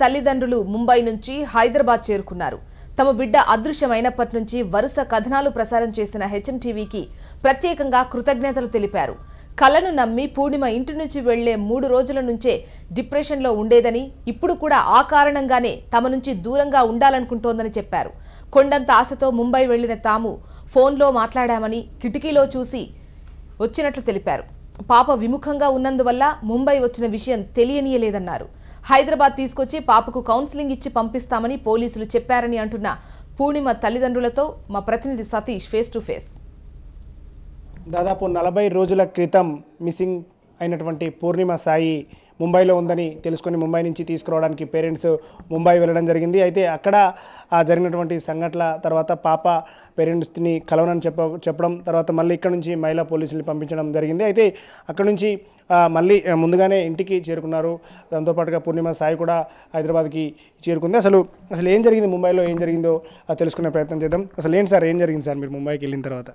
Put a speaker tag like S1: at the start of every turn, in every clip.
S1: తల్లిదండ్రులు ముంబై నుంచి హైదరాబాద్ చేరుకున్నారు. తమ బిడ్డ అదృశ్యమైనప్పటి నుంచి వరుస కథనాలు ప్రసారం చేసిన హెచ్ఎంటీవీకి ప్రత్యేకంగా కృతజ్ఞతలు తెలిపారు. కలను నమ్మి పూర్ణిమ ఇంటి నుంచి వెళ్లే 3 రోజుల నుంచే డిప్రెషన్లో ఉండేదని, ఇప్పుడు కూడా ఆ కారణంగానే తమ నుంచి దూరంగా ఉండాలనుకుంటోందని చెప్పారు. కొండంత ఆశతో ముంబై వెళ్లిన తాము ఫోన్లో మాట్లాడామని, కిటికీలో చూసి వచ్చినట్లు తెలిపారు. పాప విముఖంగా ఉన్నందువల్ల ముంబై వచ్చిన విషయం తెలియనీయలేదన్నారు. హైదరాబాద్ తీసుకొచ్చి పాపకు కౌన్సిలింగ్ ఇచ్చి పంపిస్తామని పోలీసులు చెప్పారని అంటున్న పూర్ణిమ తల్లిదండ్రులతో మా ప్రతినిధి సతీష్ ఫేస్ టు ఫేస్.
S2: దాదాపు 40 రోజుల క్రితం మిస్సింగ్ అయినటువంటి పూర్ణిమ సాయి ముంబైలో ఉందని తెలుసుకొని ముంబై నుంచి తీసుకురావడానికి పేరెంట్స్ ముంబై వెళ్ళడం జరిగింది. అయితే అక్కడ జరిగినటువంటి సంఘటనల తర్వాత పాప పేరెంట్స్ని కలవనని చెప్పడం తర్వాత మళ్ళీ ఇక్కడ నుంచి మహిళా పోలీసుల్ని పంపించడం జరిగింది. అయితే అక్కడ నుంచి మళ్ళీ ముందుగానే ఇంటికి చేరుకున్నారు. దాంతోపాటుగా పూర్ణిమ సాయి కూడా హైదరాబాద్కి చేరుకుంది. అసలు ఏం జరిగింది, ముంబైలో ఏం జరిగిందో తెలుసుకునే ప్రయత్నం చేద్దాం. అసలు ఏంటి సార్, ఏం జరిగింది సార్ మీరు ముంబైకి వెళ్ళిన తర్వాత?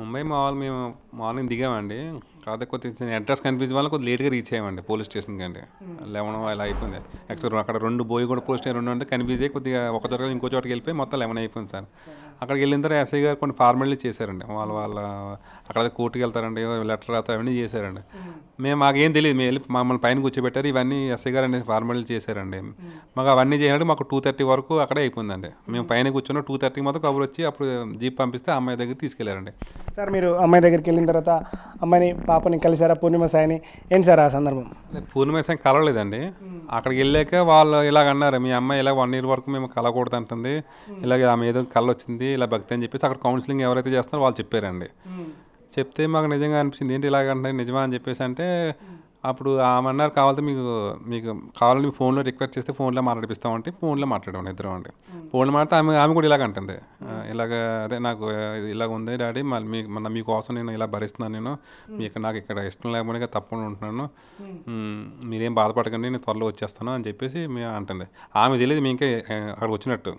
S3: ముంబై మేము మార్నింగ్ దిగామండి. కాకపోతే కొద్దిగా అడ్రస్ కన్ఫ్యూజ్ వల్ల కొద్దిగా లేట్గా రీచ్ అయ్యామండి పోలీస్ స్టేషన్కి. అండి 11 అలా అయిపోయింది. యాక్చువల్ అక్కడ 2 బోయిగూడ పోలీస్ స్టేషన్ 2 అంటే కన్ఫ్యూజ్ అయ్యి కొద్దిగా ఒక చోట ఇంకో చోటకి వెళ్ళిపోయి మొత్తం 11 అయిపోయింది సార్. అక్కడికి వెళ్ళిన తర్వాత ఎస్ఐ గారు కొన్ని ఫార్మాలిటీ చేశారండి. వాళ్ళ అక్కడ కోర్టుకి వెళ్తారండి, లెటర్ రాస్తారు, అవన్నీ చేశారండి. మాకేం తెలియదు, మేము వెళ్ళి మమ్మల్ని పైన కూర్చోబెట్టారు. ఇవన్నీ ఎస్ఐ గారు అనేది ఫార్మాలిటీ చేశారండి. మాకు అవన్నీ చేయడానికి మాకు 2:30 వరకు అక్కడే అయిపోయిందండి. మేము పైన కూర్చున్న 2:30 మొత్తం కబురు వచ్చి అప్పుడు జీప్ పంపిస్తే అమ్మాయి దగ్గర తీసుకెళ్లారండి.
S2: సార్ మీరు అమ్మాయి దగ్గరికి వెళ్ళిన తర్వాత అమ్మాయిని పాపని కలిసారా, పూర్ణిమ సాయిని? ఏంటి సార్ ఆ సందర్భం?
S3: పూర్ణిమ సాయి కలవలేదండి. అక్కడికి వెళ్ళాక వాళ్ళు ఇలాగ అన్నారు, మీ అమ్మాయి ఇలా 1 year వరకు మేము కలవకూడదు అంటుంది, ఇలాగ ఆమె ఏదో కళ వచ్చింది ఇలా భక్తి అని చెప్పేసి అక్కడ కౌన్సిలింగ్ ఎవరైతే చేస్తున్నారో వాళ్ళు చెప్పారండి. చెప్తే మాకు నిజంగా అనిపించింది, ఏంటి ఇలాగంటే నిజమా అని చెప్పేసి. అంటే అప్పుడు ఆమె అన్నారు, కావాలంటే మీకు కావాలని మీ ఫోన్లో రిక్వెస్ట్ చేస్తే ఫోన్లో మాట్లాడిపిస్తామంటే ఫోన్లో మాట్లాడామండి ఇద్దరం అండి. ఫోన్లో మాట్లాడితే ఆమె కూడా ఇలాగ అంటుంది, ఇలాగ అదే నాకు ఇలాగ ఉంది డాడీ, మళ్ళీ మీకోసం నేను ఇలా భరిస్తున్నాను, నేను నాకు ఇక్కడ ఇష్టం లేకపోతే తప్పకుండా ఉంటున్నాను, మీరేం బాధపడకండి, నేను త్వరలో వచ్చేస్తాను అని చెప్పేసి మేము అంటుంది. ఆమె తెలియదు మీ ఇంకా అక్కడ వచ్చినట్టు,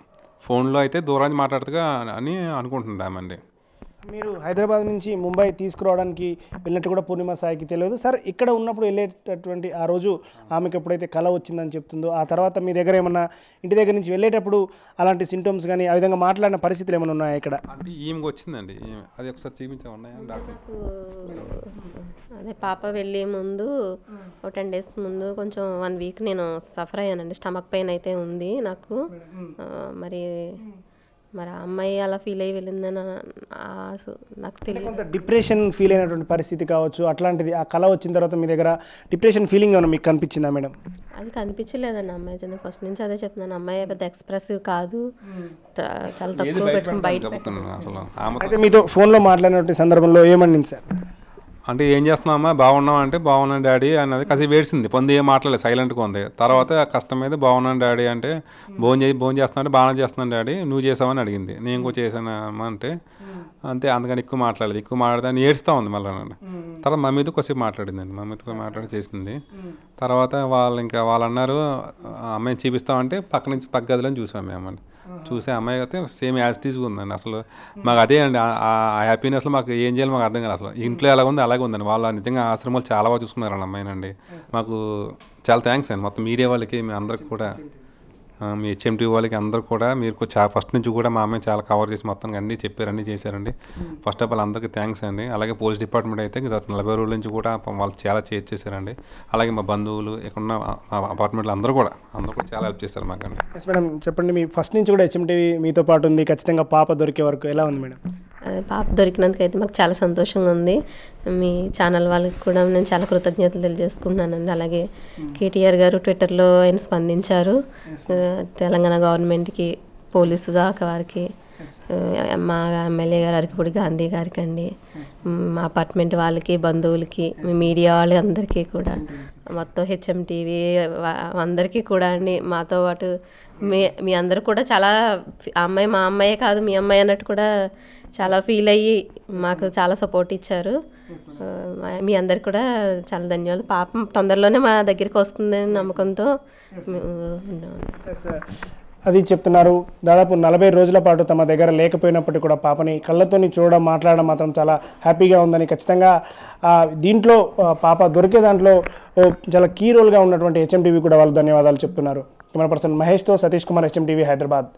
S3: ఫోన్లో అయితే దూరాన్ని మాట్లాడుతుగా అని అనుకుంటుంది ఆమె అండి.
S2: మీరు హైదరాబాద్ నుంచి ముంబై తీసుకురావడానికి వెళ్ళినట్టు కూడా పూర్ణిమ సాయికి తెలియదు సార్. ఇక్కడ ఉన్నప్పుడు వెళ్ళేటటువంటి ఆ రోజు ఆమెకు ఎప్పుడైతే కళ వచ్చిందని చెప్తుందో, ఆ తర్వాత మీ దగ్గర ఏమన్నా ఇంటి దగ్గర నుంచి వెళ్ళేటప్పుడు అలాంటి సింటమ్స్ కానీ ఆ విధంగా మాట్లాడిన పరిస్థితులు ఏమైనా ఉన్నాయా ఇక్కడ?
S3: అంటే ఈమెకి వచ్చిందండి, అది ఒకసారి చూపించా ఉన్నాయా డాక్టర్?
S4: అదే పాప వెళ్ళే ముందు 10 days ముందు కొంచెం 1 week నేను సఫర్ అయ్యానండి. స్టమక్ పెయిన్ అయితే ఉంది నాకు. మరి ఆ అమ్మాయి అలా ఫీల్ అయ్యి వెళ్ళిందని నాకు తెలియదు.
S2: డిప్రెషన్ ఫీల్ అయినటువంటి పరిస్థితి కావచ్చు, అట్లాంటిది ఆ కళ వచ్చిన తర్వాత మీ దగ్గర డిప్రెషన్ ఫీలింగ్ ఏమైనా మీకు కనిపించిందా మేడం?
S4: అది కనిపించలేదండి అమ్మాయి. నేను ఫస్ట్ నుంచి అదే చెప్తున్నాను, అమ్మాయి పెద్ద ఎక్స్ప్రెసివ్ కాదు, చాలా తక్కువ పెట్టుకుని బయట.
S2: అయితే మీతో ఫోన్లో మాట్లాడినటువంటి సందర్భంలో ఏమనింది సార్?
S3: అంటే ఏం చేస్తున్నామా, బాగున్నాం అంటే బాగున్నాను డాడీ అన్నది కాసేపు వేసింది. పొంది ఏం మాట్లాడలేదు, సైలెంట్గా ఉంది. తర్వాత కష్టం మీద బాగున్నాను డాడీ అంటే భోజనం చేస్తున్నా అంటే బాగానే చేస్తున్నాను డాడీ, నువ్వు చేసావని అడిగింది. నేను ఇంకో చేశాను అమ్మ అంటే అంతే, అందుకని ఎక్కువ మాట్లాడలేదు. ఎక్కువ మాట్లాడితే ఏడుస్తూ ఉంది మళ్ళీ. తర్వాత మమ్మీతో కొద్దిసేపు మాట్లాడిందండి, మమ్మీతో మాట్లాడి చేసింది. తర్వాత వాళ్ళు అన్నారు అమ్మాయిని చూపిస్తామంటే పక్క నుంచి పక్క గదిలో చూసాం మేము. చూసే అమ్మాయి అయితే సేమ్ యాజ్ ఇట్ ఈస్గా ఉందండి. అసలు మాకు అదే అండి, ఆ హ్యాపీనెస్లో మాకు ఏం చేయాలి మాకు అర్థం కాదు. అసలు ఇంట్లో ఎలాగ ఉంది అలాగే ఉందండి. వాళ్ళు నిజంగా ఆశ్రమాలు చాలా బాగా చూసుకున్నారండి అమ్మాయినండి. మాకు చాలా థ్యాంక్స్ అండి మొత్తం మీడియా వాళ్ళకి, మీ అందరికి కూడా, మీ హెచ్ఎంటీ వాళ్ళకి అందరూ కూడా. మీరు ఫస్ట్ నుంచి కూడా మా అమ్మాయి చాలా కవర్ చేసి మొత్తం అన్నీ చెప్పారు, అన్నీ చేశారండి. ఫస్ట్ ఆఫ్ ఆల్ అందరికీ థ్యాంక్స్ అండి. అలాగే పోలీస్ డిపార్ట్మెంట్ అయితే 40 రోజుల నుంచి కూడా వాళ్ళు చాలా చేశారండి. అలాగే మా బంధువులు, ఇక్కడున్న మా అపార్ట్మెంట్లో అందరూ కూడా చాలా హెల్ప్ చేశారు మాకండి.
S2: ఎస్ మేడం, చెప్పండి. మీ ఫస్ట్ నుంచి కూడా హెచ్ఎంటీవీ మీతో పాటు ఉంది, ఖచ్చితంగా పాప దొరికే వరకు ఎలా ఉంది మేడం?
S4: అదే పాప దొరికినందుకైతే మాకు చాలా సంతోషంగా ఉంది. మీ ఛానల్ వాళ్ళకి కూడా నేను చాలా కృతజ్ఞతలు తెలియజేసుకుంటున్నానండి. అలాగే కేటీఆర్ గారు ట్విట్టర్లో ఆయన స్పందించారు. తెలంగాణ గవర్నమెంట్కి, పోలీసు దాకా వారికి, మా ఎమ్మెల్యే గారు అరకపూడి గాంధీ గారికి అండి, మా అపార్ట్మెంట్ వాళ్ళకి, బంధువులకి, మీ మీడియా వాళ్ళందరికీ కూడా, మొత్తం హెచ్ఎంటీవీ అందరికీ కూడా అండి. మాతో పాటు మీ అందరూ కూడా చాలా, అమ్మాయి మా అమ్మాయే కాదు మీ అమ్మాయి అన్నట్టు కూడా చాలా ఫీల్ అయ్యి మాకు చాలా సపోర్ట్ ఇచ్చారు. మీ అందరికి కూడా చాలా ధన్యవాదాలు. పాపం తొందరలోనే మా దగ్గరికి వస్తుందని నమ్మకంతో
S2: అది చెప్తున్నారు. దాదాపు 40 రోజుల పాటు తమ దగ్గర లేకపోయినప్పటికీ కూడా పాపని కళ్ళతోని చూడడం, మాట్లాడడం మాత్రం చాలా హ్యాపీగా ఉందని, ఖచ్చితంగా దీంట్లో పాప దొరికే దాంట్లో చాలా కీ రోల్గా ఉన్నటువంటి హెచ్ఎం టీవీ కూడా వాళ్ళు ధన్యవాదాలు చెప్తున్నారు. కెమెరా పర్సన్ మహేష్తో సతీష్ కుమార్, హెచ్ఎం టీవీ, హైదరాబాద్.